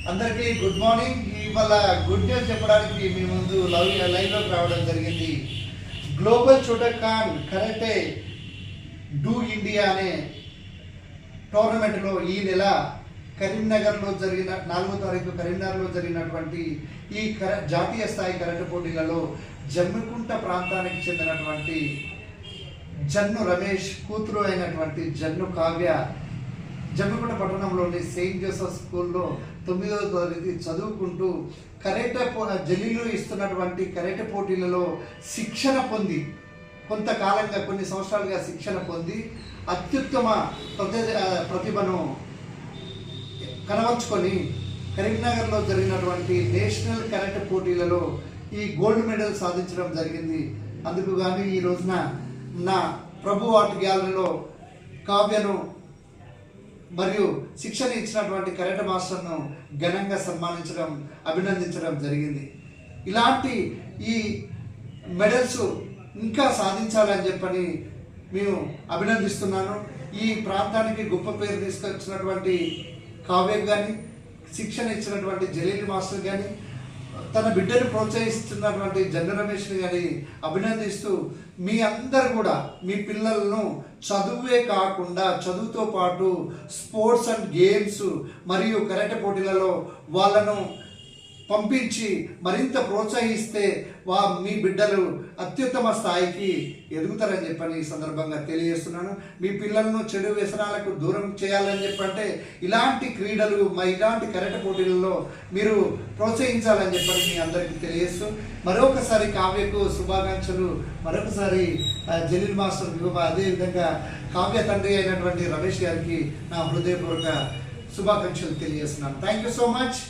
అందరికీ good morning. ఇవాళ good news చెప్పడానికి మీ ముందు లైవ్లోకి రావడం జరిగింది. గ్లోబల్ చోటకాన్ కరాటే డూ ఇండియా అనే టోర్నమెంట్లో ఈ నెల కరీంనగర్లో జరిగిన 4వ తారీఖు కరీంనగర్లో జరిగినటువంటి ఈ జాతీయ స్థాయి కరాటే పోటీలలో జమ్మికుంట ప్రాంతానికి చెందినటువంటి జన్ను రమేష్ కూతురు అయినటువంటి జన్ను కావ్య జమ్మికుంట పట్టణంలోని సెయింట్ జోసెఫ్ స్కూల్లో 9వ తరగతి చదువుకుంటూ కరాటే జల్లీలు ఇస్తున్నటువంటి కరాటే పోటీలలో శిక్షణ పొంది కొంతకాలంగా కొన్ని సంవత్సరాలుగా శిక్షణ పొంది అత్యుత్తమ ప్రతిభను కనబరుచుకొని కరీంనగర్లో జరిగినటువంటి నేషనల్ కరాటే పోటీలలో ఈ గోల్డ్ మెడల్ సాధించడం జరిగింది. అందుకు గాను ఈ రోజున నా ప్రభు ఆర్ట్ గ్యాలరీలో కావ్యను మరియు శిక్షణ ఇచ్చినటువంటి కరాటే మాస్టర్ను ఘనంగా సన్మానించడం, అభినందించడం జరిగింది. ఇలాంటి ఈ మెడల్స్ ఇంకా సాధించాలని చెప్పని మేము అభినందిస్తున్నాను. ఈ ప్రాంతానికి గొప్ప పేరు తీసుకొచ్చినటువంటి కావ్య కానీ, శిక్షణ ఇచ్చినటువంటి జలీల్ మాస్టర్ కానీ, తన బిడ్డను ప్రోత్సహిస్తున్నటువంటి జన్ను రమేష్ని కానీ అభినందిస్తూ మీ అందరు కూడా మీ పిల్లలను చదువే కాకుండా చదువుతో పాటు స్పోర్ట్స్ అండ్ గేమ్స్ మరియు కరాటే పోటీలలో వాళ్ళను పంపించి మరింత ప్రోత్సహిస్తే మీ బిడ్డలు అత్యుత్తమ స్థాయికి ఎదుగుతారని చెప్పని ఈ సందర్భంగా తెలియజేస్తున్నాను. మీ పిల్లలను చెడు వ్యసనాలకు దూరం చేయాలని చెప్పంటే ఇలాంటి క్రీడలు ఇలాంటి కరాటే పోటీలలో మీరు ప్రోత్సహించాలని చెప్పని మీ అందరికీ తెలియజేస్తూ మరొకసారి కావ్యకు శుభాకాంక్షలు, మరొకసారి జలీల్ మాస్టర్కి, అదేవిధంగా కావ్య తండ్రి అయినటువంటి రమేష్ గారికి నా హృదయపూర్వక శుభాకాంక్షలు తెలియజేస్తున్నాను. Thank you so much.